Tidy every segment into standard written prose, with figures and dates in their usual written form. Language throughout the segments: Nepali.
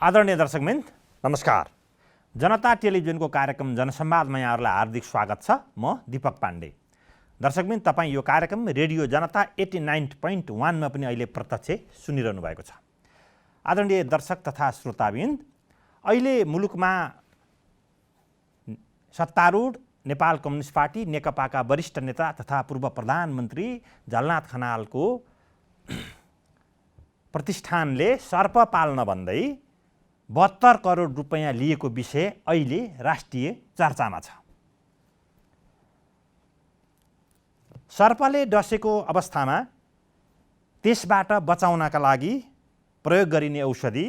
आदरणीय दर्शकवृन्द नमस्कार। जनता टेलिभिजनको कार्यक्रम जनसंवादमा यहाँहरूलाई हार्दिक स्वागत छ। म दीपक पाण्डे। दर्शकवृन्द, तपाईँ यो कार्यक्रम रेडियो जनता 89.1 मा पनि अहिले प्रत्यक्ष सुनिरहनु भएको छ। आदरणीय दर्शक तथा श्रोतावृन्द, अहिले मुलुकमा सत्तारूढ नेपाल कम्युनिस्ट पार्टी नेकपाका वरिष्ठ नेता तथा पूर्व प्रधानमन्त्री झलनाथ खनालको प्रतिष्ठानले सर्प पाल्न भन्दै 72 करोड रुपैयाँ लिएको विषय अहिले राष्ट्रिय चर्चामा छ। सर्पले डसेको अवस्थामा त्यसबाट बचाउनका लागि प्रयोग गरिने औषधि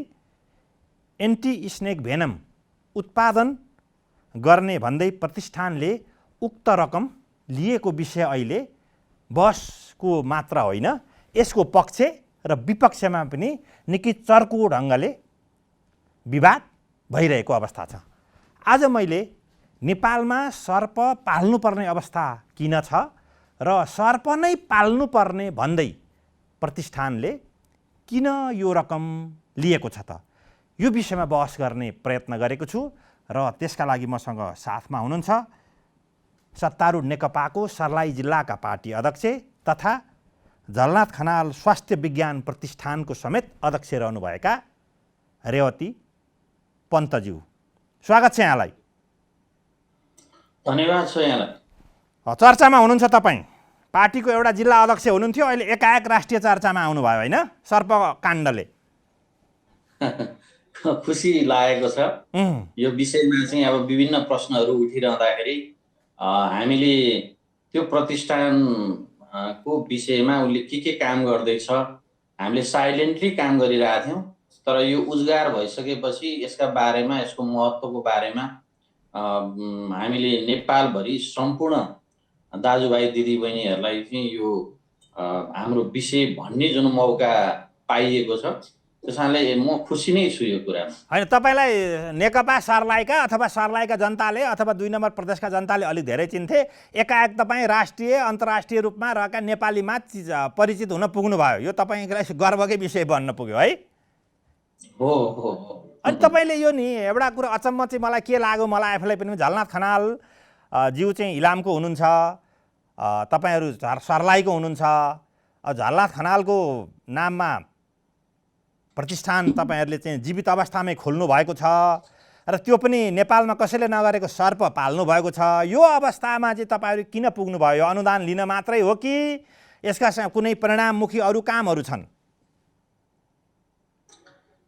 एन्टी स्नेक भेनम उत्पादन गर्ने भन्दै प्रतिष्ठानले उक्त रकम लिएको विषय अहिले बहसको मात्र होइन, यसको पक्ष र विपक्षमा पनि निकै चर्को ढङ्गले विवाद भइरहेको अवस्था छ। आज मैले नेपालमा सर्प पाल्नुपर्ने अवस्था किन छ र सर्प नै पाल्नुपर्ने भन्दै प्रतिष्ठानले किन यो रकम लिएको छ त, यो विषयमा बहस गर्ने प्रयत्न गरेको छु र त्यसका लागि मसँग साथमा हुनुहुन्छ सत्तारूढ नेकपाको सर्लाही जिल्लाका पार्टी अध्यक्ष तथा झलनाथ खनाल स्वास्थ्य विज्ञान प्रतिष्ठानको समेत अध्यक्ष रहनुभएका रेवती पन्तज्यू। स्वागत छ यहाँलाई। धन्यवाद छ यहाँलाई। चर्चामा हुनुहुन्छ तपाईँ, पार्टीको एउटा जिल्ला अध्यक्ष हुनुहुन्थ्यो, अहिले एकाएक राष्ट्रिय चर्चामा आउनुभयो होइन सर्प काण्डले। खुसी लागेको छ। यो विषयमा चाहिँ अब विभिन्न प्रश्नहरू उठिरहँदाखेरि हामीले त्यो प्रतिष्ठानको विषयमा उसले के काम गर्दैछ हामीले साइलेन्टली काम गरिरहेका थियौँ, तर यो उजगार भइसकेपछि यसका बारेमा, यसको महत्त्वको बारेमा हामीले नेपालभरि सम्पूर्ण दाजुभाइ दिदीबहिनीहरूलाई चाहिँ यो हाम्रो विषय भन्ने जुन मौका पाइएको छ, त्यस कारणले म खुसी नै छु यो कुरामा। होइन, तपाईँलाई नेकपा सर्लाहीका अथवा सर्लाहीका जनताले अथवा 2 नम्बर प्रदेशका जनताले अलिक धेरै चिन्थे, एकाएक तपाईँ राष्ट्रिय अन्तर्राष्ट्रिय रूपमा रहेका नेपालीमा परिचित हुन पुग्नुभयो। यो तपाईँलाई गर्वकै विषय बन्न पुग्यो है। हो। अनि तपाईँले यो नि एउटा कुरा अचम्म चाहिँ मलाई के लाग्यो, मलाई आफूलाई पनि झलनाथ खनाल ज्यू चाहिँ इलामको हुनुहुन्छ, तपाईँहरू सर्लाहीको हुनुहुन्छ, झलनाथ खनालको नाममा प्रतिष्ठान तपाईँहरूले चाहिँ जीवित अवस्थामै खोल्नु भएको छ र त्यो पनि नेपालमा कसैले नगरेको सर्प पाल्नु भएको छ। यो अवस्थामा चाहिँ तपाईँहरू किन पुग्नुभयो? अनुदान लिन मात्रै हो कि यसका कुनै परिणाममुखी अरू कामहरू छन्?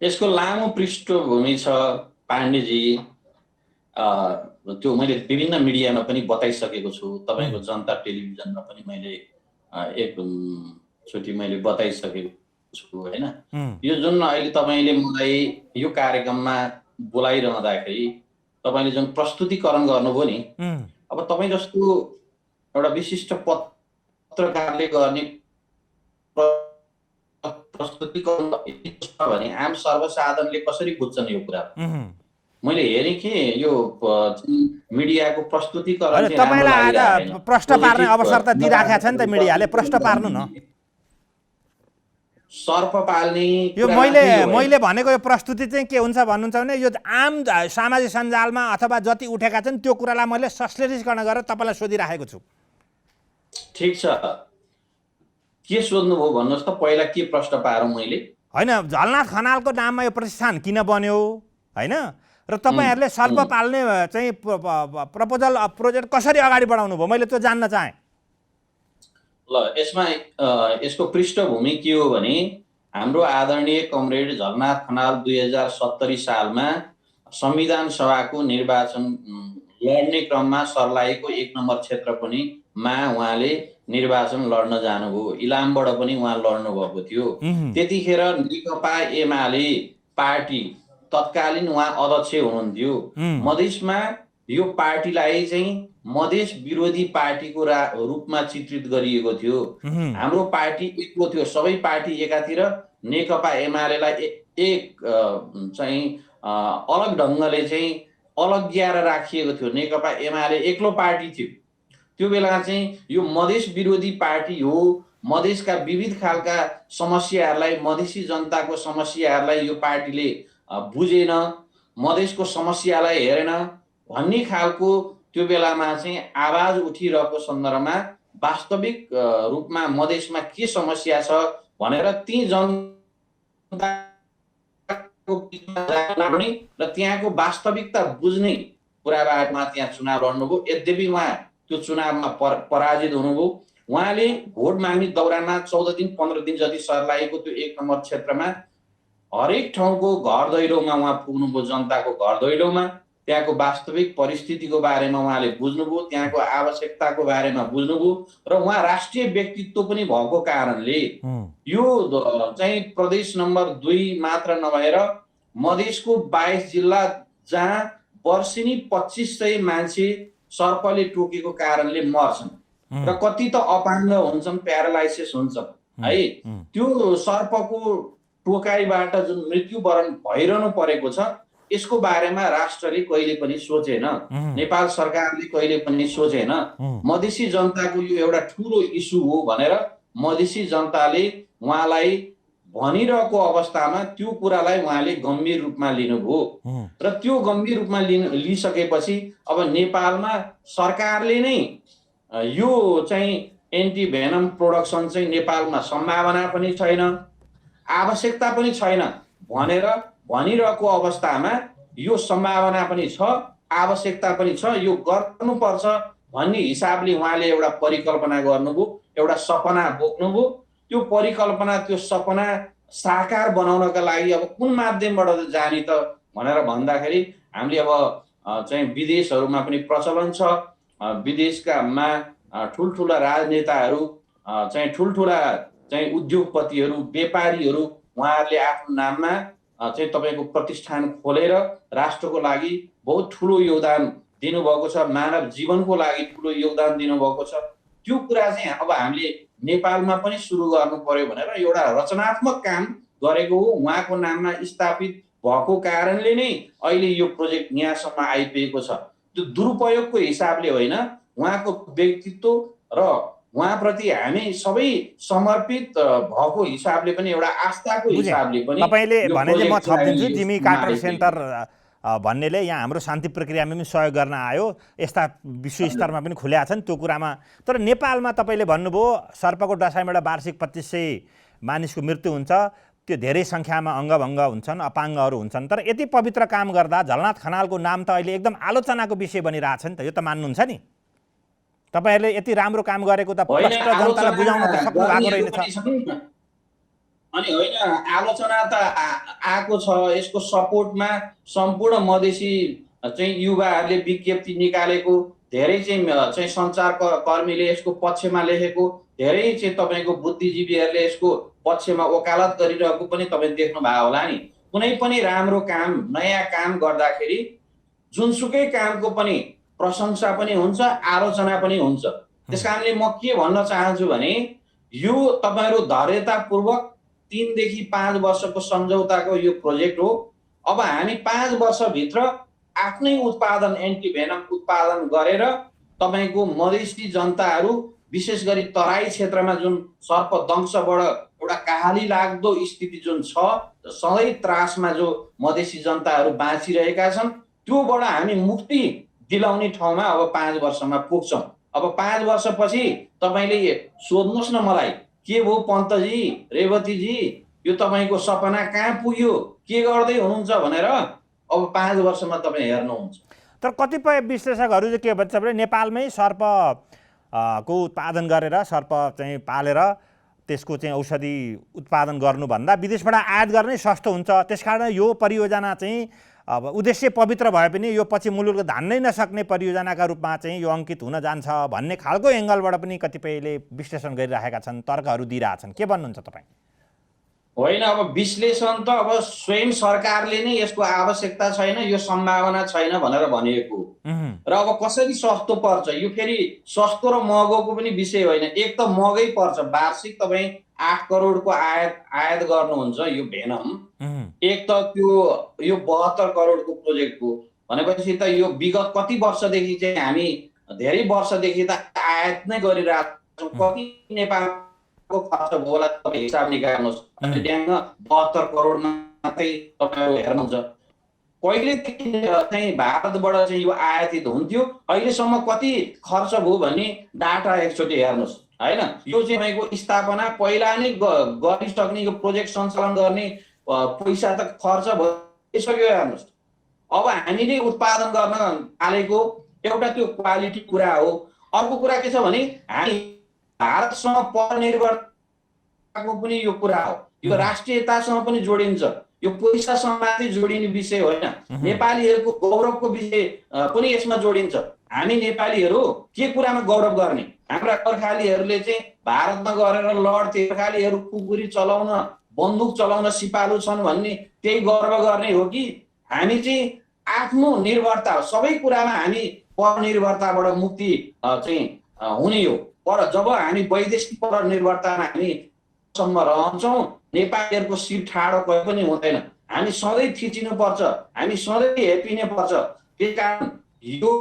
यसको लामो पृष्ठभूमि छ पाण्डेजी। त्यो मैले विभिन्न मिडियामा पनि बताइसकेको छु, तपाईँको जनता टेलिभिजनमा पनि मैले एकचोटि मैले बताइसकेको छु होइन। यो जुन अहिले तपाईँले मलाई यो कार्यक्रममा बोलाइरहँदाखेरि तपाईँले जुन प्रस्तुतिकरण गर्नुभयो नि, अब तपाईँ जस्तो एउटा विशिष्ट पत्रकारले गर्ने प्रस्तुतिकरण भने आम सर्वसाधारणले कसरी बुझ्छन् यो कुरा? मैले हेरेँ कि यो मिडियाको प्रस्तुतिकरण तपाईँलाई आज प्रश्न पार्ने अवसर त दिइराखेको छ नि त मिडियाले, प्रश्न पार्नु न। सर्प पाल्ने यो मैले भनेको यो प्रस्तुति चाहिँ के हुन्छ भन्नुहुन्छ भने यो आम सामाजिक सञ्जालमा अथवा जति उठेका छन् त्यो कुरालाई मैले संश्लेषण गरेर तपाईँलाई सोधिराखेको छु। ठिक छ, के सोध्नुभयो भन्नुहोस् त? पहिला के प्रश्न पारौँ मैले? होइन, झलनाथ खनालको नाममा यो प्रतिष्ठान किन बन्यो होइन, र तपाईँहरूले सर्प पाल्ने चाहिँ प्रोजेक्ट कसरी अगाडि बढाउनु भयो, मैले त्यो जान्न चाहेँ। ल, यसमा यसको पृष्ठभूमि के हो भने हाम्रो आदरणीय कमरेड झलनाथ खनाल 2070 सालमा संविधान सभाको निर्वाचन लड्ने क्रममा सर्लाहीको 1 नम्बर क्षेत्र पनि उहाँले निर्वाचन लड्न जानुभयो। इलामबाट पनि उहाँ लड्नु भएको थियो। त्यतिखेर नेकपा एमाले पार्टी तत्कालीन उहाँ अध्यक्ष हुनुहुन्थ्यो। मधेसमा यो पार्टीलाई चाहिँ मधेस विरोधी पार्टीको रूपमा चित्रित गरिएको थियो। हाम्रो पार्टी एक्लो थियो, सबै पार्टी एकातिर, नेकपा एमालेलाई एक चाहिँ अलग ढङ्गले चाहिँ अलग्याएर राखिएको थियो। नेकपा एमाले एक्लो पार्टी थियो। त्यो बेला चाहिँ यो मधेस विरोधी पार्टी हो, मधेसका विविध खालका समस्याहरूलाई, मधेसी जनताको समस्याहरूलाई यो पार्टीले बुझेन, मधेसको समस्यालाई हेरेन भन्ने खालको त्यो बेलामा चाहिँ आवाज उठिरहेको सन्दर्भमा वास्तविक रूपमा मधेसमा के समस्या छ भनेर ती जनताको बिचमा जाने र त्यहाँको वास्तविकता बुझ्ने कुराबारेमा त्यहाँ चुनाव लड्नुभयो। यद्यपि उहाँ त्यो चुनावमा पराजित हुनुभयो। उहाँले भोट माग्ने दौरानमा 14 दिन 15 दिन जति सर्लाएको त्यो 1 नम्बर क्षेत्रमा हरेक ठाउँको घर दैलोमा उहाँ पुग्नुभयो, जनताको घर दैलोमा त्यहाँको वास्तविक परिस्थितिको बारेमा उहाँले बुझ्नुभयो, त्यहाँको आवश्यकताको बारेमा बुझ्नुभयो र उहाँ राष्ट्रिय व्यक्तित्व पनि भएको कारणले यो चाहिँ प्रदेश नम्बर 2 मात्र नभएर मधेसको 22 जिल्ला जहाँ वर्षेनी 2500 मान्छे सर्पले टोकेको कारणले मर्छन् र कति त अपाङ्ग हुन्छन्, प्यारालाइसिस हुन्छन् है। त्यो सर्पको टोकाइबाट जुन मृत्युवरण भइरहनु परेको छ यसको बारेमा राष्ट्रले कहिले पनि सोचेन, नेपाल सरकारले कहिले पनि सोचेन। मधेसी जनताको यो एउटा ठुलो इस्यु हो भनेर मधेसी जनताले उहाँलाई भनिरहेको अवस्थामा त्यो कुरालाई उहाँले गम्भीर रूपमा लिनुभयो र त्यो गम्भीर रूपमा लिसकेपछि अब नेपालमा सरकारले नै यो चाहिँ एन्टी भेनम प्रोडक्सन चाहिँ नेपालमा सम्भावना पनि छैन, आवश्यकता पनि छैन भनेर भनिरहेको अवस्थामा यो सम्भावना पनि छ, आवश्यकता पनि छ, यो गर्नुपर्छ भन्ने हिसाबले उहाँले एउटा परिकल्पना गर्नुभयो, एउटा सपना बोक्नुभयो। त्यो परिकल्पना, त्यो सपना साकार बनाउनका लागि अब कुन माध्यमबाट जाने त भनेर भन्दाखेरि हामीले अब चाहिँ विदेशहरूमा पनि प्रचलन छ। विदेशकामा ठुल्ठुला राजनेताहरू चाहिँ ठुल्ठुला चाहिँ उद्योगपतिहरू, व्यापारीहरू उहाँहरूले आफ्नो नाममा चाहिँ तपाईँको प्रतिष्ठान खोलेर राष्ट्रको लागि बहुत ठुलो योगदान दिनुभएको छ, मानव जीवनको लागि ठुलो योगदान दिनुभएको छ। त्यो कुरा चाहिँ अब हामीले नेपालमा पनि सुरु गर्नु पर्यो भनेर एउटा रचनात्मक काम गरेको हो। उहाँको नाममा स्थापित भएको कारणले नै अहिले यो प्रोजेक्ट यहाँसम्म आइपुगेको छ। त्यो दुरुपयोगको हिसाबले होइन, उहाँको व्यक्तित्व र उहाँप्रति हामी सबै समर्पित भएको हिसाबले पनि, एउटा आस्थाको हिसाबले पनि। तपाईले भने चाहिँ म थपिदिन्छु, जिमी कार्टर सेन्टर भन्नेले यहाँ हाम्रो शान्ति प्रक्रियामा पनि सहयोग गर्न आयो, यस्ता विश्व स्तरमा पनि खुल्या छन् त्यो कुरामा। तर नेपालमा तपाईँले भन्नुभयो सर्पको डसाइबाट वार्षिक 2500 मानिसको मृत्यु हुन्छ, त्यो धेरै सङ्ख्यामा अङ्गभङ्ग हुन्छन्, अपाङ्गहरू हुन्छन्। तर यति पवित्र काम गर्दा झलनाथ खनालको नाम त अहिले एकदम आलोचनाको विषय बनिरहेछ नि त, यो त मान्नुहुन्छ नि? तपाईहरूले यति राम्रो काम गरेको त प्रष्ट जनतालाई बुझाउन त सक्नु भएको रहेछ। अनि होइन, आलोचना त आएको छ, यसको सपोर्टमा सम्पूर्ण मधेसी चाहिँ युवाहरूले विज्ञप्ति निकालेको, धेरै चाहिँ सञ्चार कर्मीले यसको पक्षमा लेखेको, धेरै चाहिँ तपाईँको बुद्धिजीवीहरूले यसको पक्षमा वकालत गरिरहेको पनि तपाईँ देख्नु भएको होला नि। कुनै पनि राम्रो काम, नयाँ काम गर्दाखेरि जुनसुकै कामको पनि प्रशंसा पनि हुन्छ, आलोचना पनि हुन्छ। त्यसकारणले म के भन्न चाहन्छु भने यो तपाईँहरू धैर्यतापूर्वक 3 देखि 5 वर्षको सम्झौताको यो प्रोजेक्ट हो। अब हामी 5 वर्षभित्र आफ्नै उत्पादन, एन्टी भेनम उत्पादन गरेर तपाईँको मधेसी जनताहरू, विशेष गरी तराई क्षेत्रमा जुन सर्पदंशबाट एउटा कहाली लाग्दो स्थिति जुन छ, सधैँ त्रासमा जो मधेसी जनताहरू बाँचिरहेका छन्, त्योबाट हामी मुक्ति दिलाउने ठाउँमा अब 5 वर्षमा पुग्छौँ। अब 5 वर्षपछि तपाईँले सोध्नुहोस् न मलाई, के भयो पन्तजी, रेवतीजी, यो तपाईँको सपना कहाँ पुग्यो, के गर्दै हुनुहुन्छ भनेर अब 5 वर्षमा तपाईँ हेर्नुहुन्छ। तर कतिपय विश्लेषकहरू चाहिँ के भन्छ भने नेपालमै सर्प को उत्पादन गरेर, सर्प चाहिँ पालेर त्यसको चाहिँ औषधि उत्पादन गर्नुभन्दा विदेशबाट आयात गर्नै सस्तो हुन्छ। त्यसकारण यो परियोजना चाहिँ अब उद्देश्य पवित्र भए पनि यो पछि मुलुकले धान्नै नसक्ने परियोजनाका रूपमा चाहिँ यो अङ्कित हुन जान्छ भन्ने खालको एङ्गलबाट पनि कतिपयले विश्लेषण गरिरहेका छन्, तर्कहरू दिइरहेछन्। के भन्नुहुन्छ तपाईँ? होइन, अब विश्लेषण त अब स्वयं सरकारले नै यसको आवश्यकता छैन, यो सम्भावना छैन भनेर भनिएको र अब कसरी सस्तो पर्छ, यो फेरि सस्तो र महँगोको पनि विषय होइन। एक त महँगै पर्छ, वार्षिक तपाईँ 8 करोडको आयात गर्नुहुन्छ यो भेनम। एक त त्यो यो 72 करोडको प्रोजेक्ट हो भनेपछि त यो विगत कति वर्षदेखि चाहिँ हामी धेरै वर्षदेखि त आयात नै गरिरहेको छौँ। कति नेपालको खर्च होला तपाईँ हिसाब निकाल्नुहोस्। 72 करोडमा मात्रै तपाईँहरू हेर्नुहुन्छ। कहिलेदेखि चाहिँ भारतबाट चाहिँ यो आयातित हुन्थ्यो, अहिलेसम्म कति खर्च भयो भन्ने डाटा एकचोटि हेर्नुहोस् होइन। यो चाहिँ तपाईँको स्थापना पहिला नै गरिसक्ने यो प्रोजेक्ट सञ्चालन गर्ने पैसा त खर्च भइसक्यो हेर्नुहोस्। अब हामीले उत्पादन गर्न थालेको एउटा त्यो क्वालिटी कुरा हो। अर्को कुरा के छ भने हामी भारतसँग परनिर्भरताको पनि यो कुरा हो। यो राष्ट्रियतासँग पनि जोडिन्छ, यो पैसासँग मात्रै जोडिने विषय होइन। नेपालीहरूको गौरवको विषय पनि यसमा जोडिन्छ। हामी नेपालीहरू के कुरामा गौरव गर्ने? हाम्रा गोर्खालीहरूले चाहिँ भारतमा गएर लड्थे, गोर्खालीहरू कुकुरी चलाउन बन्दुक चलाउन सिपालु छन् भन्ने त्यही गर्व गर्ने हो कि हामी चाहिँ आफ्नो निर्भरता सबै कुरामा हामी परनिर्भरताबाट मुक्ति चाहिँ हुने हो। पर जब हामी वैदेशिक परनिर्भरतामा हामी सम्म रहन्छौँ, नेपालीहरूको शिर ठाडो कहिले पनि हुँदैन। हामी सधैँ थिचिनुपर्छ, हामी सधैँ हेपिने पर्छ। त्यस कारण यो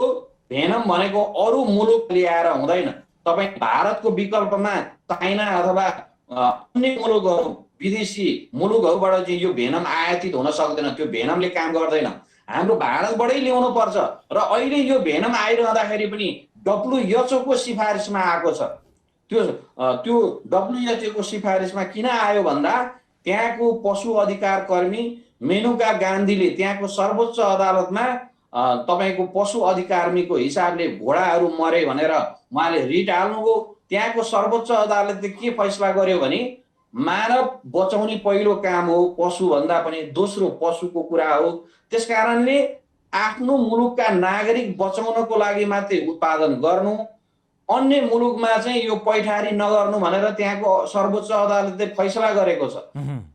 भेनम भनेको अरू मुलुक ल्याएर हुँदैन। तपाईँ भारतको विकल्पमा चाइना अथवा अन्य मुलुकहरू विदेशी मुलुकहरूबाट चाहिँ यो भेनम आयातित हुन सक्दैन। त्यो भेनमले काम गर्दैन, हाम्रो भारतबाटै ल्याउनु पर्छ। र अहिले यो भेनम आइरहँदाखेरि पनि WHO को सिफारिसमा आएको छ। त्यो WHO को सिफारिसमा किन आयो भन्दा त्यहाँको पशु अधिकार कर्मी मेनुका गान्धीले त्यहाँको सर्वोच्च अदालतमा तपाईँको पशु अधिकारको हिसाबले घोडाहरू मरे भनेर उहाँले रिट हाल्नुभयो। त्यहाँको सर्वोच्च अदालतले के फैसला गर्यो भने मानव बचाउने पहिलो काम हो, पशुभन्दा पनि दोस्रो पशुको कुरा हो। त्यसकारणले आफ्नो मुलुकका नागरिक बचाउनको लागि मात्रै उत्पादन गर्नु, अन्य मुलुकमा चाहिँ यो पैठारी नगर्नु भनेर त्यहाँको सर्वोच्च अदालतले फैसला गरेको छ।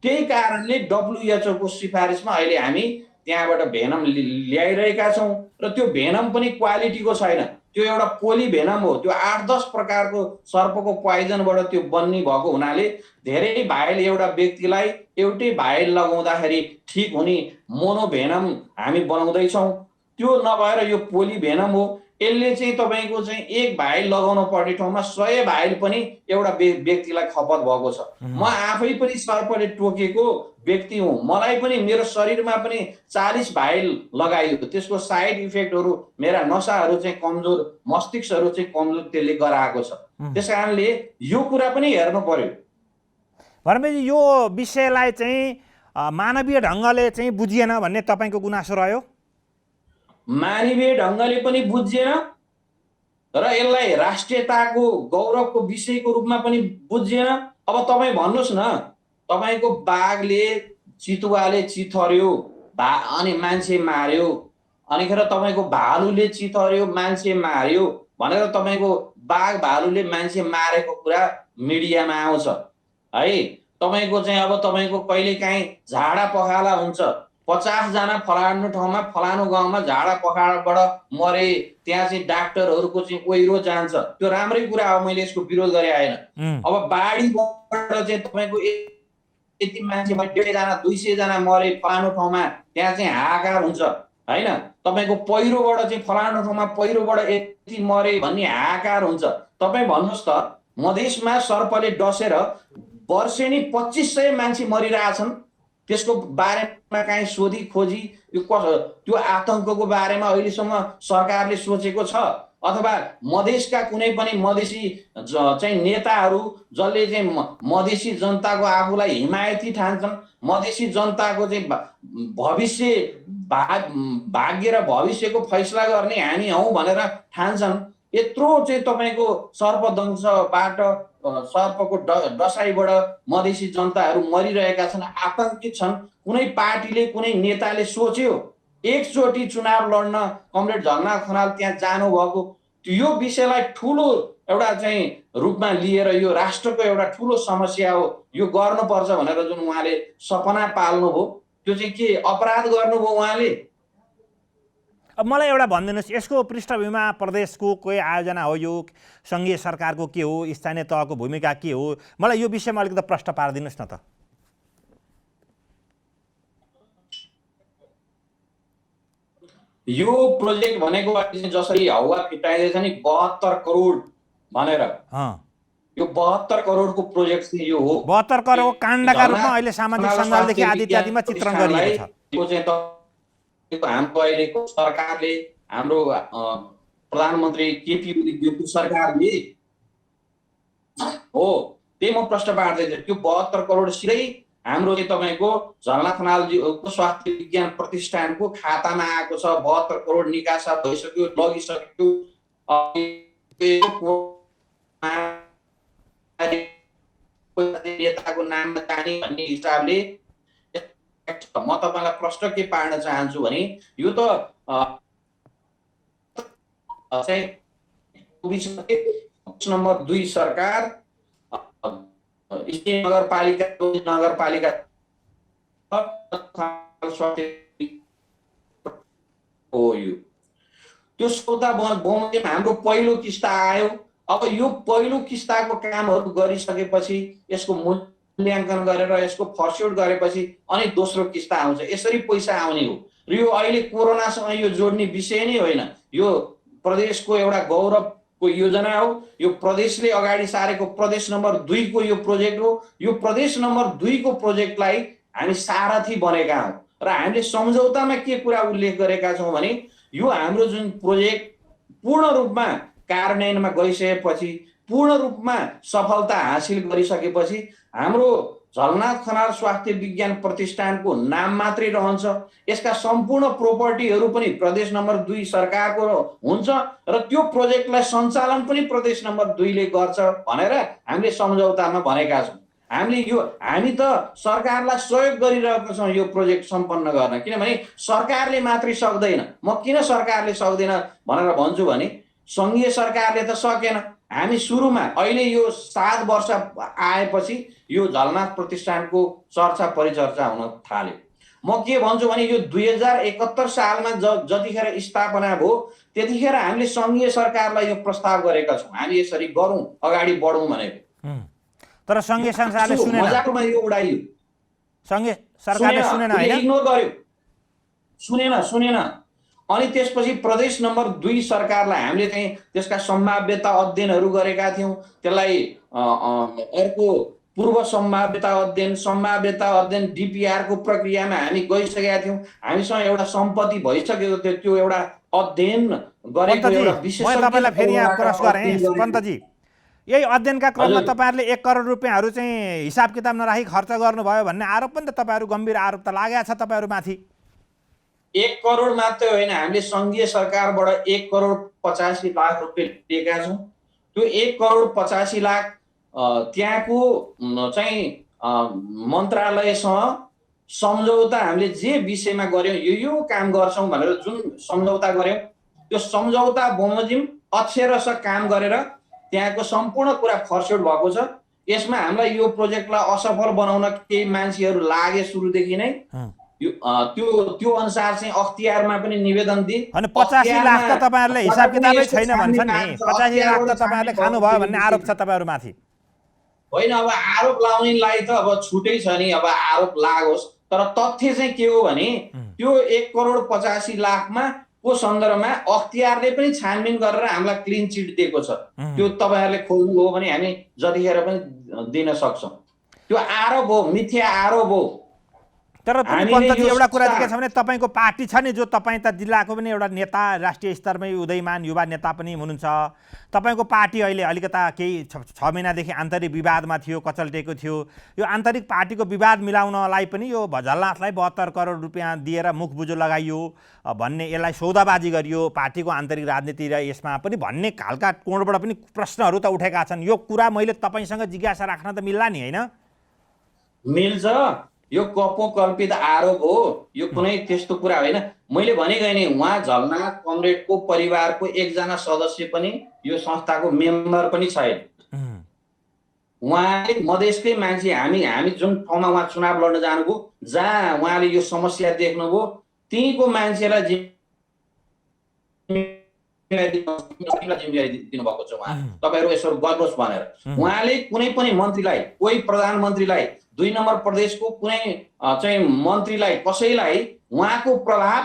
त्यही कारणले WHO को सिफारिसमा अहिले हामी त्यहाँबाट भेनम ल्याइरहेका छौँ। र त्यो भेनम पनि क्वालिटीको छैन, त्यो एउटा पोली भेनम हो। त्यो 8-10 प्रकारको सर्पको पोइजनबाट त्यो बन्ने भएको हुनाले धेरै भाइल एउटा व्यक्तिलाई एउटै भाइल लगाउँदाखेरि ठिक हुने मोनो भेनम हामी बनाउँदैछौँ। त्यो नभएर यो पोली भेनम हो। यसले चाहिँ तपाईँको चाहिँ एक भाइल लगाउनु पर्ने ठाउँमा 100 भाइल पनि एउटा व्यक्तिलाई खपत भएको छ। म आफै पनि सर्पले टोकेको व्यक्ति हुँ, मलाई पनि मेरो शरीरमा पनि 40 भाइल लगाइयो। त्यसको साइड इफेक्टहरू मेरा नसाहरू चाहिँ कमजोर, मस्तिष्कहरू चाहिँ कमजोर त्यसले गराएको छ। त्यस कारणले यो कुरा पनि हेर्नु पर्यो। भरमेजी यो विषयलाई चाहिँ मानवीय ढङ्गले चाहिँ बुझिएन भन्ने तपाईँको गुनासो रह्यो? मानवीय ढङ्गले पनि बुझिएन र यसलाई राष्ट्रियताको गौरवको विषयको रूपमा पनि बुझिएन। अब तपाईँ भन्नुहोस् न, तपाईँको बाघले चितुवाले चिथर्यो अनि मान्छे मार्यो, अनिखेर तपाईँको भालुले चिथर्यो मान्छे मार्यो भनेर तपाईँको बाघ भालुले मान्छे मारेको कुरा मिडियामा आउँछ है। तपाईँको चाहिँ अब तपाईँको कहिलेकाहीँ झाडा पखाला हुन्छ, 50 जना फलानु ठाउँमा फलानु गाउँमा झाडा पखालाबाट मरे, त्यहाँ चाहिँ डाक्टरहरूको चाहिँ ओइरो जान्छ, त्यो राम्रै कुरा हो, मैले यसको विरोध गरे आएन। अब बाढीबाट चाहिँ तपाईँको यति मान्छे 150 जना 200 जना मरे फलानु ठाउँमा, त्यहाँ चाहिँ हाहाकार हुन्छ होइन। तपाईँको पहिरोबाट चाहिँ फलानु ठाउँमा पहिरोबाट यति मरे भन्ने हाहाकार हुन्छ। तपाईँ भन्नुहोस् त, मधेसमा सर्पले डसेर वर्षेनी 2500 मान्छे मरिरहेछन्, त्यसको बारेमा काहीँ सोधी खोजी त्यो आतंकको बारेमा अहिलेसम्म सरकारले सोचेको छ? अथवा मधेसका कुनै पनि मधेसी चाहिँ नेताहरू जसले चाहिँ मधेसी जनताको आफूलाई हिमायती ठान्छन्, मधेसी जनताको चाहिँ भविष्य भाग्य र भविष्यको फैसला गर्ने हामी हौँ भनेर ठान्छन्, यत्रो चाहिँ तपाईँको सर्पदंशबाट सर्पको डसाइबाट मधेसी जनताहरू मरिरहेका छन्, आतंकित छन्। कुनै पार्टीले कुनै नेताले सोच्यो एकचोटि चुनाव लड्न कमरेड झलनाथ खनाल त्यहाँ जानुभएको, यो विषयलाई ठुलो एउटा चाहिँ रूपमा लिएर यो राष्ट्रको एउटा ठुलो समस्या हो, यो गर्नुपर्छ भनेर जुन उहाँले सपना पाल्नुभयो, त्यो चाहिँ के अपराध गर्नुभयो उहाँले? अब मलाई एउटा भनिदिनुहोस्, यसको पृष्ठभूमिमा प्रदेशको कोही आयोजना हो, यो सङ्घीय सरकारको के हो, स्थानीय तहको भूमिका के हो? मलाई यो विषयमा अलिकति प्रश्न पारिदिनुहोस् न त। यो प्रोजेक्ट भनेको जसरी हावा फिटाइँदैछ नि 72 करोड भनेर, यो 72 करोडको प्रोजेक्ट चाहिँ यो हो। 72 करोड काण्डका रूपमा अहिले सामाजिक झलनाथ सञ्जालदेखि खनाल आदि इत्यादिमा चित्रण गरिएको छ। यो चाहिँ तपाईँको हाम्रो अहिलेको सरकारले, हाम्रो प्रधानमन्त्री केपी ओलीको सरकारले हो, त्यही म प्रश्न पार्दैछु। त्यो 72 करोड सिधै हाम्रो चाहिँ तपाईँको झलनाथ खनालजीको स्वास्थ्य विज्ञान प्रतिष्ठानको खातामा आएको छ। 72 करोड निकासा भइसक्यो, लगिसक्यो। नेताको नाममा जाने भन्ने हिसाबले म तपाईँलाई प्रश्न के पार्न चाहन्छु भने यो त चाहिँ नम्बर 2 सरकार नगरपालिका हो यो। त्यो सौदा बमोजिम हाम्रो पहिलो किस्ता आयो। अब यो पहिलो किस्ताको कामहरू गरिसकेपछि यसको मूल्याङ्कन गरेर यसको फर्स्टआउट गरेपछि अनि दोस्रो किस्ता आउँछ। यसरी पैसा आउने हो। र यो अहिले कोरोनासँग यो जोड्ने विषय नै होइन। यो प्रदेशको एउटा गौरवको योजना हो। यो प्रदेशले अगाडि सारेको प्रदेश नम्बर 2 को यो प्रोजेक्ट हो। यो प्रदेश नम्बर 2 को प्रोजेक्टलाई हामी सारथी बनेका हौँ र हामीले सम्झौतामा के कुरा उल्लेख गरेका छौँ भने यो हाम्रो जुन प्रोजेक्ट पूर्ण रूपमा कार्यान्वयनमा गइसकेपछि, पूर्ण रूपमा सफलता हासिल गरिसकेपछि हाम्रो झलनाथ खनाल स्वास्थ्य विज्ञान प्रतिष्ठानको नाम मात्रै रहन्छ। यसका सम्पूर्ण प्रोपर्टीहरू पनि प्रदेश नम्बर 2 सरकारको हुन्छ र त्यो प्रोजेक्टलाई सञ्चालन पनि प्रदेश नम्बर 2 ले गर्छ भनेर हामीले सम्झौतामा भनेका छौँ। हामी त सरकारलाई सहयोग गरिरहेका छौँ यो प्रोजेक्ट सम्पन्न गर्न। किनभने सरकारले मात्रै सक्दैन। म किन सरकारले सक्दैन भनेर भन्छु भने सङ्घीय सरकारले त सकेन। हामी सुरुमा अहिले यो 7 वर्ष आएपछि यो झलनाथ प्रतिष्ठानको चर्चा परिचर्चा हुन थाल्यो। म के भन्छु भने यो 2071 सालमा जतिखेर स्थापना भयो त्यतिखेर हामीले सङ्घीय सरकारलाई यो प्रस्ताव गरेका छौँ, हामी यसरी गरौँ, अगाडि बढौँ भनेको। तर सङ्घीय संस्थाले सुनेन। मजाकमा यो उडाइयो। सङ्घीय सरकारले सुनेन हैन? इग्नोर गर्यो। सुनेन। अनि त्यसपछि प्रदेश नम्बर 2 सरकारलाई हामीले चाहिँ त्यसका सम्भाव्यता अध्ययनहरू गरेका थियौँ। त्यसलाई अर्को पूर्व सम्भाव्यता अध्ययन DPR को प्रक्रियामा हामी गइसकेका थियौँ। हामीसँग एउटा सम्पत्ति भइसकेको थियो। त्यो एउटा अध्ययन गरेको एउटा विशेष म तपाईलाई फेरि यहाँ क्रस गरेँ पन्तजी। यही अध्ययनका क्रममा तपाईहरुले 1 करोड रुपैयाँहरू चाहिँ हिसाब किताब नराखी खर्च गर्नुभयो भन्ने आरोप पनि त तपाईहरु गम्भीर आरोप त लागेको छ तपाईहरुमाथि। 1 करोड मात्रै होइन, हामीले सङ्घीय सरकारबाट 1 करोड 85 लाख रुपियाँ लिएका छौँ। त्यो 1 करोड 85 लाख त्यहाँको चाहिँ मन्त्रालयसँग सम्झौता हामीले जे विषयमा गर्यौँ यो काम गर्छौँ भनेर जुन सम्झौता गर्यौँ त्यो सम्झौता बमोजिम अक्षरशः काम गरेर त्यहाँको सम्पूर्ण कुरा फर्स्टआउट भएको छ। यसमा हामीलाई यो प्रोजेक्टलाई असफल बनाउन केही मान्छेहरू लागे सुरुदेखि नै। त्यो अनुसार चाहिँ अख्तियारमा पनि निवेदन दिए। अनि 85 लाख त तपाईहरुले हिसाब किताबै छैन भन्छन् नि। 85 लाख त तपाईहरुले खानुभयो भन्ने आरोप छ तपाईहरुमाथि। होइन, अब आरोप लाउनेलाई त अब छुटै छ नि, अब आरोप लागोस्। तर तथ्य चाहिँ के हो भने त्यो 1 करोड 85 लाखमा को सन्दर्भमा अख्तियारले पनि छानबिन गरेर हामीलाई क्लिन चिट दिएको छ। त्यो तपाईहरुले खोज्नु हो भने हामी जतिखेर पनि दिन सक्छौँ। त्यो आरोप हो, मिथ्या आरोप हो। तर पन्तजी एउटा कुरा के छ भने तपाईको पार्टी छ नि, जो तपाई त जिल्लाको पनि एउटा नेता, राष्ट्रिय स्तरमै उदयमान युवा नेता पनि हुनुहुन्छ। तपाईको पार्टी अहिले अलिकता केही 6 महिनादेखि आन्तरिक विवादमा थियो, कचल्टेको थियो। यो आन्तरिक पार्टीको विवाद मिलाउनलाई पनि यो झलनाथलाई 72 करोड रुपैयाँ दिएर मुखबुझो लगाइयो भन्ने, यसलाई सौदाबाजी गरियो पार्टीको आन्तरिक राजनीति र यसमा पनि भन्ने खालका कोणबाट पनि प्रश्नहरू त उठेका छन्। यो कुरा मैले तपाईसँग जिज्ञासा राख्न त मिल्ला नि हैन? मिल्छ। यो कल्पित आरोप हो। यो कुनै त्यस्तो कुरा होइन। मैले भनेको नि, उहाँ झलनाथ कमरेडको परिवारको एकजना सदस्य पनि यो संस्थाको मेम्बर पनि छैन। उहाँले मधेसकै मान्छे, हामी जुन ठाउँमा उहाँ चुनाव लड्न जानुभयो, जहाँ उहाँले यो समस्या देख्नुभयो त्यहीँको मान्छेलाई जिम्मेवारी दिनुभएको छ उहाँ। तपाईहरु यसो गर्नुहोस् भनेर उहाँले कुनै पनि मन्त्रीलाई, कोही प्रधानमन्त्रीलाई, 2 नम्बर प्रदेशको कुनै चाहिँ मन्त्रीलाई, कसैलाई उहाँको प्रभाव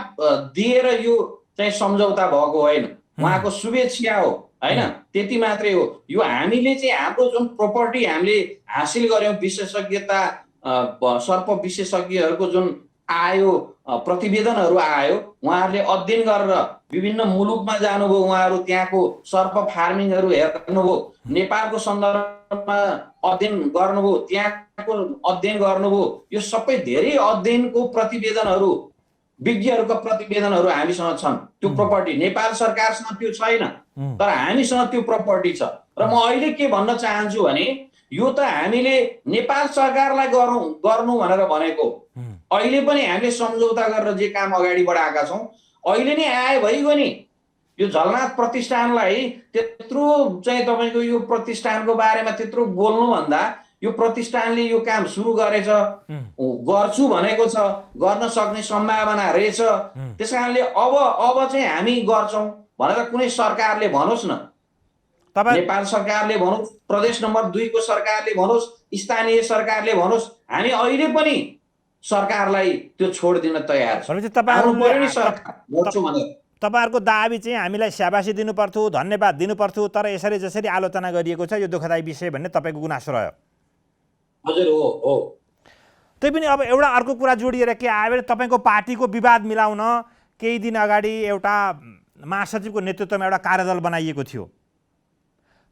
दिएर यो चाहिँ सम्झौता भएको होइन। उहाँको शुभेच्छा हो हैन, त्यति मात्रै हो। यो हामीले चाहिँ हाम्रो जुन प्रपर्टी हामीले हासिल गर्यौं, विशेषज्ञता सर्प विशेषज्ञहरूको जुन आयो, प्रतिवेदनहरू आयो, उहाँहरूले अध्ययन गरेर विभिन्न मुलुकमा जानुभयो, उहाँहरू त्यहाँको सर्प फार्मिङहरू हेर्नुभयो, नेपालको सन्दर्भमा अध्ययन गर्नुभयो, त्यहाँको अध्ययन गर्नुभयो। यो सबै धेरै अध्ययनको प्रतिवेदनहरू, विज्ञहरूका प्रतिवेदनहरू हामीसँग छन्। त्यो प्रपर्टी नेपाल सरकारसँग त्यो छैन, तर हामीसँग त्यो प्रपर्टी छ। र म अहिले के भन्न चाहन्छु भने यो त हामीले नेपाल सरकारलाई गर्नु भनेर भनेको, अहिले पनि हामीले सम्झौता गरेर जे काम अगाडि बढाएका छौँ, अहिले नै आए भइगयो नि। यो झलनाथ प्रतिष्ठानलाई त्यत्रो चाहिँ तपाईँको यो प्रतिष्ठानको बारेमा त्यत्रो बोल्नुभन्दा यो प्रतिष्ठानले यो काम सुरु गरेछ, गर्छु भनेको छ, गर्न सक्ने सम्भावना रहेछ, त्यसकारणले अब चाहिँ हामी गर्छौँ भनेर कुनै सरकारले भनोस् न, नेपाल सरकारले भनोस्, प्रदेश नम्बर 2 को सरकारले भनोस्, स्थानीय सरकारले भनोस्, हामी अहिले पनि सरकारलाई त्यो छोड दिन तयार छौँ। तपाईहरुको दाबी चाहिँ हामीलाई स्याबासी दिनु पर्थ्यो, धन्यवाद दिनु पर्थ्यो, तर यसरी जसरी आलोचना गरिएको छ यो दुःखदायी विषय भन्ने तपाईको गुनासो रह्यो। हजुर, हो। त्यही पनि अब एउटा अर्को कुरा जोडिएर के आयो भने तपाईको पार्टीको विवाद मिलाउन केही दिन अगाडि एउटा महासचिवको नेतृत्वमा एउटा कार्यदल बनाइएको थियो।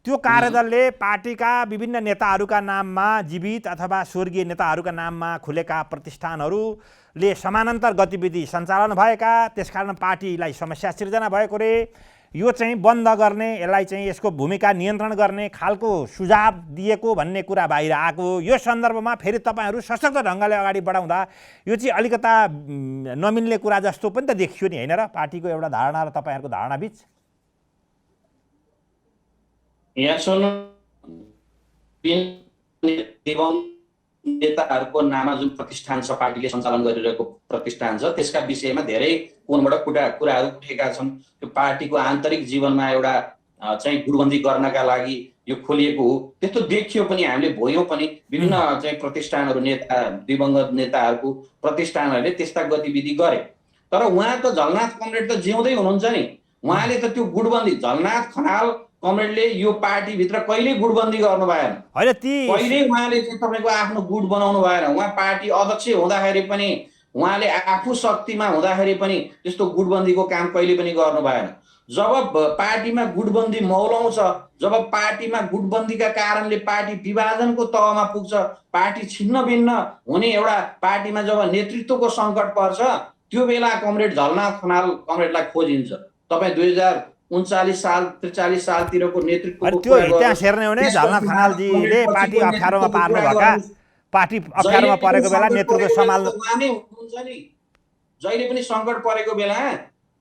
त्यो कार्यदलले पार्टीका विभिन्न नेताहरूका नाममा, जीवित अथवा स्वर्गीय नेताहरूका नाममा खुलेका प्रतिष्ठानहरूले समानान्तर गतिविधि सञ्चालन भएका, त्यसकारण पार्टीलाई समस्या सिर्जना भएको रे। यो चाहिँ बन्द गर्ने, यसलाई चाहिँ यसको भूमिका नियन्त्रण गर्ने खालको सुझाव दिएको भन्ने कुरा बाहिर आएको। यो सन्दर्भमा फेरि तपाईहरू सशक्त ढङ्गले अगाडि बढाउँदा यो चाहिँ अलिकता नमिल्ने कुरा जस्तो पनि त देखियो नि, हैन र? पार्टीको एउटा धारणा र तपाईँहरूको धारणा बीच यहाँ सुन्नु, नेताहरूको नाममा जुन प्रतिष्ठान छ, पार्टीले सञ्चालन गरिरहेको प्रतिष्ठान छ, त्यसका विषयमा धेरै कोणबाट कुराहरू उठेका छन्। त्यो पार्टीको आन्तरिक जीवनमा एउटा चाहिँ गुटबन्दी गर्नका लागि यो खोलिएको हो, त्यस्तो देखियो पनि, हामीले भोयौँ पनि। विभिन्न चाहिँ प्रतिष्ठानहरू, दिवंगत नेताहरूको प्रतिष्ठानहरूले त्यस्ता गतिविधि गरे। तर उहाँ त झलनाथ कमरेड त जिउँदै हुनुहुन्छ नि, उहाँले त त्यो गुटबन्दी, झलनाथ खनाल कमरेडले यो पार्टीभित्र कहिले गुटबन्दी गर्नु भएन, कहिले उहाँले चाहिँ तपाईँको आफ्नो गुट बनाउनु भएन। उहाँ पार्टी अध्यक्ष हुँदाखेरि पनि, उहाँले आफू शक्तिमा हुँदाखेरि पनि त्यस्तो गुटबन्दीको काम कहिले पनि गर्नु भएन। जब पार्टीमा गुटबन्दी मौलाउँछ, जब पार्टीमा गुटबन्दीका कारणले पार्टी विभाजनको तहमा पुग्छ, पार्टी छिन्न भिन्न हुने एउटा पार्टीमा जब नेतृत्वको सङ्कट पर्छ, त्यो बेला कमरेड झलनाथ खनाल कमरेडलाई खोजिन्छ। तपाईँ 2039 साल 43 सालतिरको नेतृत्वको त्यो इतिहास हेर्ने हो भने झलनाथ खनालजीले पार्टी अप्ठ्यारोमा पार्नु भएका, पार्टी अप्ठ्यारोमा परेको बेला नेतृत्व सम्हाल्नु हुन्छ नि। जहिले पनि सङ्कट परेको बेला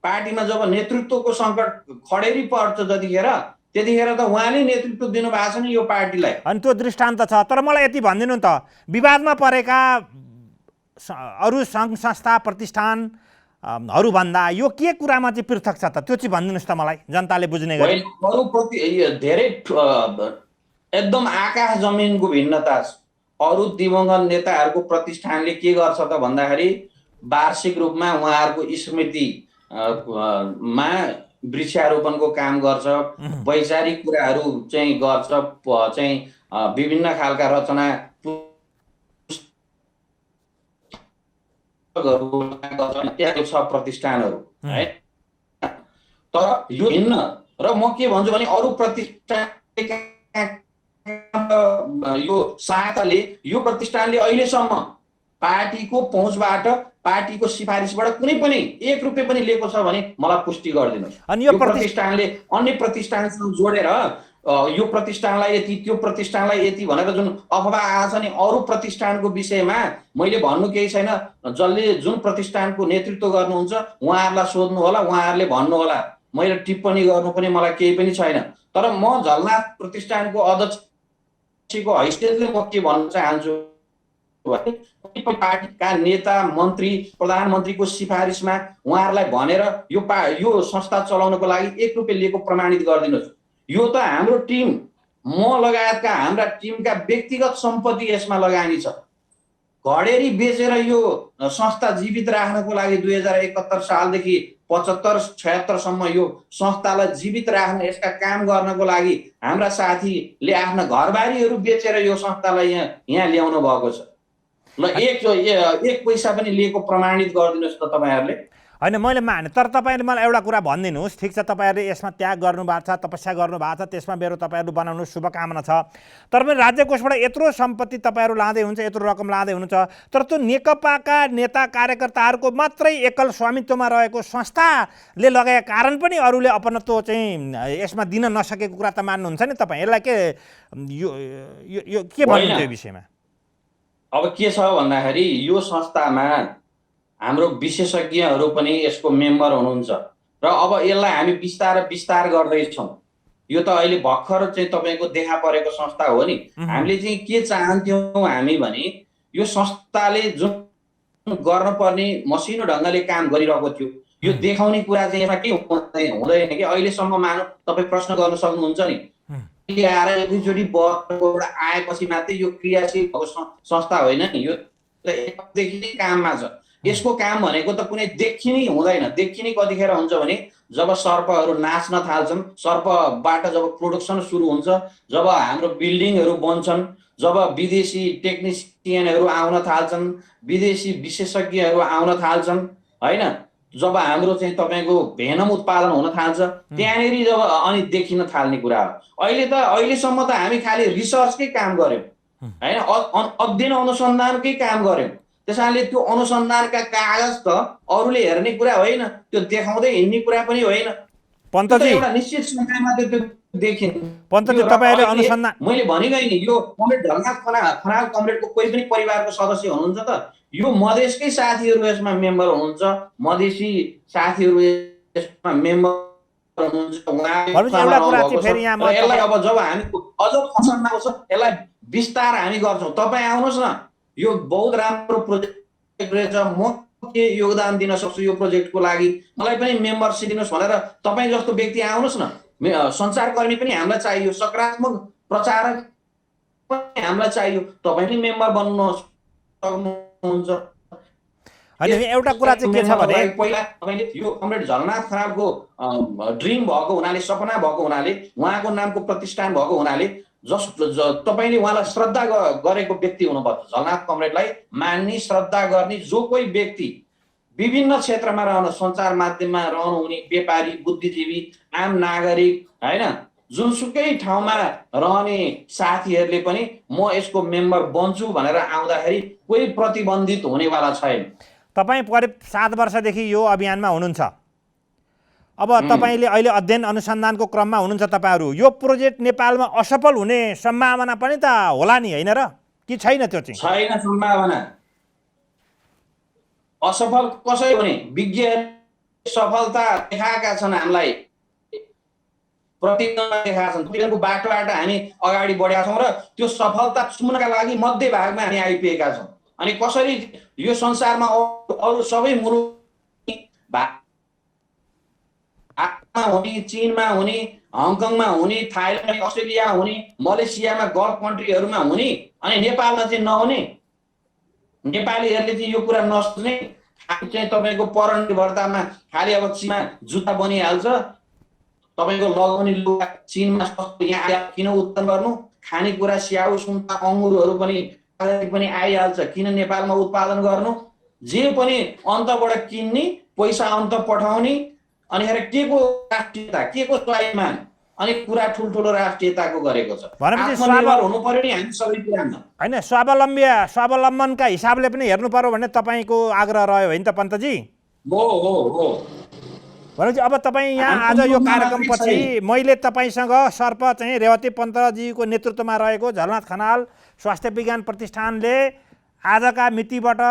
पार्टीमा जब नेतृत्वको सङ्कट खडेरी पर्छ त्यतिखेर त उहाँले नेतृत्व दिनु भएको छ नि यो पार्टीलाई। अनि त्यो दृष्टान्त छ। तर मलाई यति भनिदिनु त, विवादमा परेका अरू सङ्घ संस्था प्रतिष्ठानहरू भन्दा यो के कुरामा चाहिँ पृथक छ त? त्यो चाहिँ भनिदिनुहोस् त मलाई, जनताले बुझ्ने गरी। अरूप्रति धेरै एकदम आकाश जमिनको भिन्नता छ। अरू दिवंगत नेताहरूको प्रतिष्ठानले के गर्छ त भन्दाखेरि वार्षिक रूपमा उहाँहरूको स्मृतिमा वृक्षारोपणको काम गर्छ, वैचारिक कुराहरू चाहिँ गर्छ, चाहिँ विभिन्न खालका रचना छ प्रतिष्ठानहरू है। तर यो भिन्न। र म के भन्छु भने अरू प्रतिष्ठान यो सहायताले यो प्रतिष्ठानले अहिलेसम्म पार्टीको पहुँचबाट, पार्टीको सिफारिसबाट कुनै पनि 1 रुपैयाँ पनि लिएको छ भने मलाई पुष्टि गरिदिनुहोस्। अनि यो प्रतिष्ठानले अन्य प्रतिष्ठानसँग जोडेर यो प्रतिष्ठानलाई यति, त्यो प्रतिष्ठानलाई यति भनेर जुन अफवाह आछ नि अरू प्रतिष्ठानको विषयमा, मैले भन्नु केही छैन। जसले जुन प्रतिष्ठानको नेतृत्व गर्नुहुन्छ उहाँहरूलाई सोध्नु होला, उहाँहरूले भन्नु होला। मैले टिप्पणी गर्नु पनि मलाई केही पनि छैन। तर म झलनाथ प्रतिष्ठानको अध्यक्षको हैसियतले म के भन्न चाहन्छु भने पार्टीका नेता, मन्त्री, प्रधानमन्त्रीको सिफारिसमा उहाँहरूलाई भनेर यो संस्था चलाउनको लागि 1 रुपैयाँ लिएको प्रमाणित गरिदिनुहोस्। यो त हाम्रो टिम, म लगायतका हाम्रा टिमका व्यक्तिगत सम्पत्ति यसमा लगानी छ। घडेरी बेचेर यो संस्था जीवित राख्नको लागि 2071 सालदेखि 75-76 सम्म यो संस्थालाई जीवित राख्न, यसका काम गर्नको लागि हाम्रा साथीले आफ्ना घरबारीहरू बेचेर यो संस्थालाई यहाँ ल्याउनु भएको छ। ल एक पैसा पनि लिएको प्रमाणित गरिदिनुहोस् त तपाईँहरूले। होइन मैले माने, तर तपाईँले मलाई एउटा कुरा भनिदिनुहोस्, ठिक छ तपाईँहरूले यसमा त्याग गर्नुभएको छ, तपस्या गर्नुभएको छ, त्यसमा मेरो तपाईँहरू बनाउनु शुभकामना छ, तर पनि राज्य कोषबाट यत्रो सम्पत्ति तपाईँहरू लाँदै हुन्छ, यत्रो रकम लाँदै हुनुहुन्छ, तर त्यो नेकपाका नेता कार्यकर्ताहरूको मात्रै एकल स्वामित्वमा रहेको संस्थाले लगाएको कारण पनि अरूले अपनत्व चाहिँ यसमा दिन नसकेको कुरा त मान्नुहुन्छ नि तपाईँ। यसलाई के यो के भन्नुहुन्छ यो विषयमा? अब के छ भन्दाखेरि यो संस्थामा हाम्रो विशेषज्ञहरू पनि यसको मेम्बर हुनुहुन्छ र अब यसलाई हामी विस्तार गर्दैछौँ। यो त अहिले भर्खर चाहिँ तपाईँको देखा परेको संस्था हो नि। हामीले चाहिँ के चाहन्थ्यौँ हामी भने यो संस्थाले जुन गर्नुपर्ने मसिनो ढङ्गले काम गरिरहेको थियो, यो देखाउने कुरा चाहिँ यसमा के हुँदैन कि अहिलेसम्म मानव तपाईँ प्रश्न गर्न सक्नुहुन्छ नि, आएर एकैचोटि बढेर आएपछि मात्रै यो क्रियाशील भएको संस्था होइन नि। यो एकदेखि नै काममा छ। यसको काम भनेको त कुनै देखिनै हुँदैन। देखिनै कतिखेर हुन्छ भने जब सर्पहरू नाच्न थाल्छन्, सर्पबाट जब प्रोडक्सन सुरु हुन्छ, जब हाम्रो बिल्डिङहरू बन्छन्, जब विदेशी टेक्निसियनहरू आउन थाल्छन्, विदेशी विशेषज्ञहरू आउन थाल्छन्, होइन, जब हाम्रो चाहिँ तपाईँको भेनम उत्पादन हुन थाल्छ, त्यहाँनिर जब अनि देखिन थाल्ने कुरा हो। अहिलेसम्म त हामी खालि रिसर्चकै काम गऱ्यौँ, होइन, अध्ययन अनुसन्धानकै काम गऱ्यौँ। त्यसैले त्यो अनुसन्धानका कागज त अरूले हेर्ने कुरा होइन, त्यो देखाउँदै हिँड्ने कुरा पनि होइन। पन्तजी एउटा निश्चित सङ्ख्यामा त्यो देखिन्छ। पन्तजी तपाईँले अनुसन्धान, मैले भनेकै नि, यो कमरेड झलनाथ खनाल कमरेडको कोही पनि परिवारको सदस्य हुनुहुन्छ त? यो मधेसकै साथीहरू यसमा मेम्बर हुनुहुन्छ, मधेसी साथीहरू यसमा मेम्बर हुनुहुन्छ। यसलाई अब जब हामी अझ पसन्द आउँछ यसलाई विस्तार हामी गर्छौँ। तपाईँ आउनुहोस् न, यो बहुत राम्रो प्रोजेक्ट रहेछ, म के योगदान दिन सक्छु यो प्रोजेक्टको लागि, मलाई पनि मेम्बरसिप दिनुहोस् भनेर तपाईँ जस्तो व्यक्ति आउनुहोस् न। सञ्चारकर्मी पनि हामीलाई चाहियो, सकारात्मक प्रचारक पनि हामीलाई चाहियो। तपाईँ पनि मेम्बर बन्नु सक्नुहुन्छ। होइन एउटा कुरा चाहिँ के छ भने पहिला तपाईँले यो कमरेड झलनाथ खनालको ड्रिम भएको हुनाले, सपना भएको हुनाले, उहाँको नामको प्रतिष्ठान भएको हुनाले तपाईँले उहाँलाई श्रद्धा गरेको व्यक्ति हुनुपर्छ। झलनाथ कमरेडलाई मान्ने, श्रद्धा गर्ने जो कोही व्यक्ति विभिन्न क्षेत्रमा रहन, सञ्चार माध्यममा रहनुहुने व्यापारी, बुद्धिजीवी, आम नागरिक, होइन, जुनसुकै ठाउँमा रहने साथीहरूले पनि म यसको मेम्बर बन्छु भनेर आउँदाखेरि कोही प्रतिबन्धित हुनेवाला छैन। तपाईँ करिब 7 वर्षदेखि यो अभियानमा हुनुहुन्छ। अब तपाईँले अहिले अध्ययन अनुसन्धानको क्रममा हुनुहुन्छ तपाईँहरू। यो प्रोजेक्ट नेपालमा असफल हुने सम्भावना पनि त होला नि, होइन र? कि छैन? त्यो चाहिँ छैन सम्भावना। असफल कसै हुने? विज्ञ सफलता देखाएका छन्, हामीलाई प्रतिज्ञा देखाएका छन्। प्रतिज्ञाको बाटोबाट हामी अगाडि बढेका छौँ र त्यो सफलता छुम्नका लागि मध्य भागमा हामी आइपुगेका छौँ। अनि कसरी यो संसारमा अरू सबै मुलुक हुने, चीनमा हुने, हङकङमा हुने, थाइल्यान्ड, अस्ट्रेलिया हुने, मलेसियामा, गल्फ कन्ट्रीहरूमा हुने, अनि नेपालमा चाहिँ नहुने? नेपालीहरूले चाहिँ यो कुरा नसोच्ने, चाहिँ तपाईँको परनिर्भरतामा खालि अब चीनमा जुत्ता बनिहाल्छ, तपाईँको लगाउने लुगा चीनमा यहाँ किन उत्पादन गर्नु, खानेकुरा स्याउ सुन्ता अङ्गुरहरू पनि आइहाल्छ, किन नेपालमा उत्पादन गर्नु? जे पनि अन्तबाट किन्ने, पैसा अन्त पठाउने, अनि के को राष्ट्रियता, के को स्वाभिमान, अनि कुरा ठुल्ठुलो राष्ट्रियताको गरेको छ। आत्मनिर्भर हुनु पर्यो नि हामी सबै कुरामा, होइन? स्वावलम्बनका हिसाबले पनि हेर्नु पर्यो भन्ने तपाईँको आग्रह रह्यो होइन त पन्तजी? हो। भनेपछि अब तपाईँ यहाँ आज यो कार्यक्रमपछि मैले तपाईँसँग सर्प चाहिँ रेवती पन्तजीको नेतृत्वमा रहेको झलनाथ खनाल स्वास्थ्य विज्ञान प्रतिष्ठानले आजका मितिबाट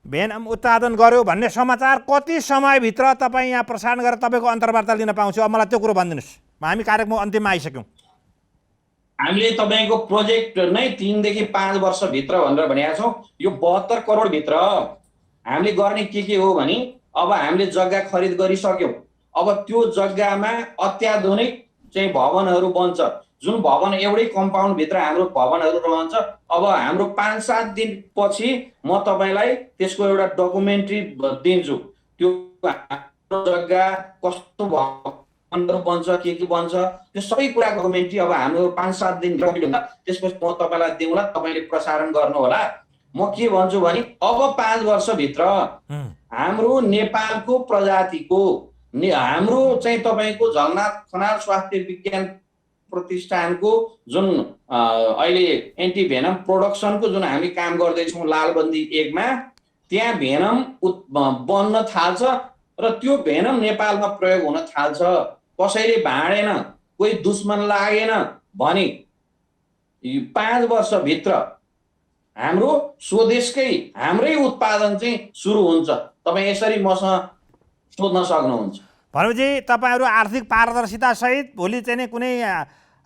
भेनम उत्पादन गर्यो भन्ने समाचार कति समयभित्र तपाईँ यहाँ प्रसारण गरेर तपाईँको अन्तर्वार्ता लिन पाउँछु? अब मलाई त्यो कुरो भनिदिनुहोस्। हामी कार्यक्रमको अन्तिममा आइसक्यौँ। हामीले तपाईँको प्रोजेक्ट नै 3 देखि 5 वर्षभित्र भनेर भनेका छौँ। यो 72 करोडभित्र हामीले गर्ने के हो भने अब हामीले जग्गा खरिद गरिसक्यौँ। अब त्यो जग्गामा अत्याधुनिक चाहिँ भवनहरू बन्छ, जुन भवन एउटै कम्पाउन्डभित्र हाम्रो भवनहरू रहन्छ। अब हाम्रो 5-7 दिनपछि म तपाईँलाई त्यसको एउटा डकुमेन्ट्री दिन्छु। त्यो जग्गा कस्तो भवनहरू बन्छ के बन्छ त्यो सबै कुरा गभर्मेन्टली अब हाम्रो 5-7 दिन त्यसपछि म तपाईँलाई दिउँला, तपाईँले प्रसारण गर्नुहोला। म के भन्छु भने अब 5 वर्षभित्र हाम्रो नेपालको प्रजातिको हाम्रो चाहिँ तपाईँको झलनाथ खनाल स्वास्थ्य विज्ञान प्रतिष्ठानको जुन अहिले एन्टी भेनम प्रोडक्सनको जुन हामी काम गर्दैछौँ लालबन्दी 1 मा, त्यहाँ भेनम बन्न थाल्छ र त्यो भेनम नेपालमा प्रयोग हुन थाल्छ। कसैले भाँडेन, कोही दुश्मन लागेन भने 5 वर्षभित्र हाम्रो स्वदेशकै हाम्रै उत्पादन चाहिँ सुरु हुन्छ। तपाईँ यसरी मसँग सोध्न सक्नुहुन्छ। भनेपछि तपाईँहरू आर्थिक पारदर्शिता सहित भोलि चाहिँ नि कुनै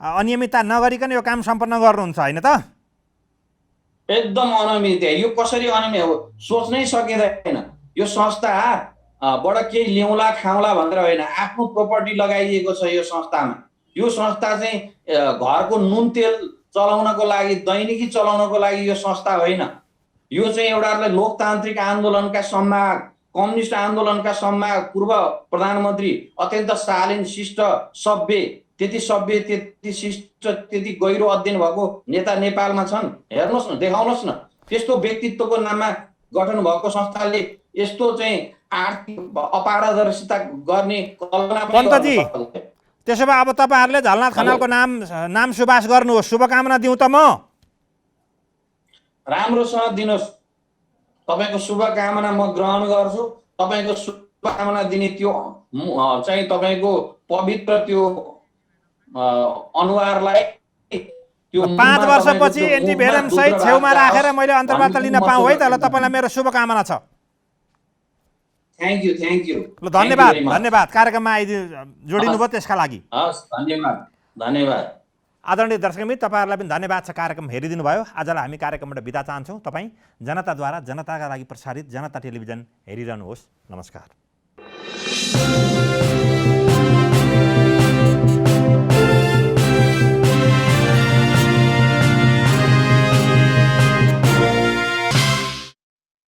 अनियमितता नगरिकन यो काम सम्पन्न गर्नुहुन्छ हैन त? एकदम अनियमित। यो कसरी अनियमित हो सोच्नै सकिँदैन। यो संस्था बाट केही ल्याउला खाउला भनेर होइन, आफ्नो प्रोपर्टी लगाइएको छ यो संस्थामा। यो संस्था चाहिँ घरको नुन तेल चलाउनको लागि, दैनिकी चलाउनको लागि यो संस्था होइन। यो चाहिँ एउटा लोकतान्त्रिक आन्दोलनका सम्वाहक, कम्युनिस्ट आन्दोलनका सम्वाहक, पूर्व प्रधानमन्त्री अत्यन्त शालीन शिष्ट सभ्य, त्यति शिष्ट त्यति गहिरो अध्ययन भएको नेता नेपालमा छन्? हेर्नुहोस् न, देखाउनुहोस् न। त्यस्तो व्यक्तित्वको नाममा गठन भएको संस्थाले यस्तो चाहिँ आर्थिक अपारदर्शिता गर्ने कल्पना पनि गर्न सक्दैन। त्यसो भए अब तपाईँहरूले झलनाथ खनालको नाम सुबास गर्नुहोस्, शुभकामना दिउँ त म। राम्रोसँग दिनुहोस्। तपाईँको शुभकामना म ग्रहण गर्छु। तपाईँको शुभकामना दिने त्यो चाहिँ तपाईँको पवित्र त्यो अनुहारलाई 5 वर्षपछि एन्टी भेनम सहित छेउमा राखेर मैले अन्तर्वार्ता लिन पाऊँ है त? ल, तपाईँलाई मेरो शुभकामना छ। Thank you. ल, धन्यवाद कार्यक्रममा जोडिनु भयो त्यसका लागि। हस्, धन्यवाद। आदरणीय दर्शकमित्र, तपाईँहरूलाई पनि धन्यवाद छ कार्यक्रम हेरिदिनु भयो। आजलाई हामी कार्यक्रमबाट बिदा चाहन्छौँ। तपाईँ जनताद्वारा जनताका लागि प्रसारित जनता टेलिभिजन हेरिरहनुहोस्। नमस्कार।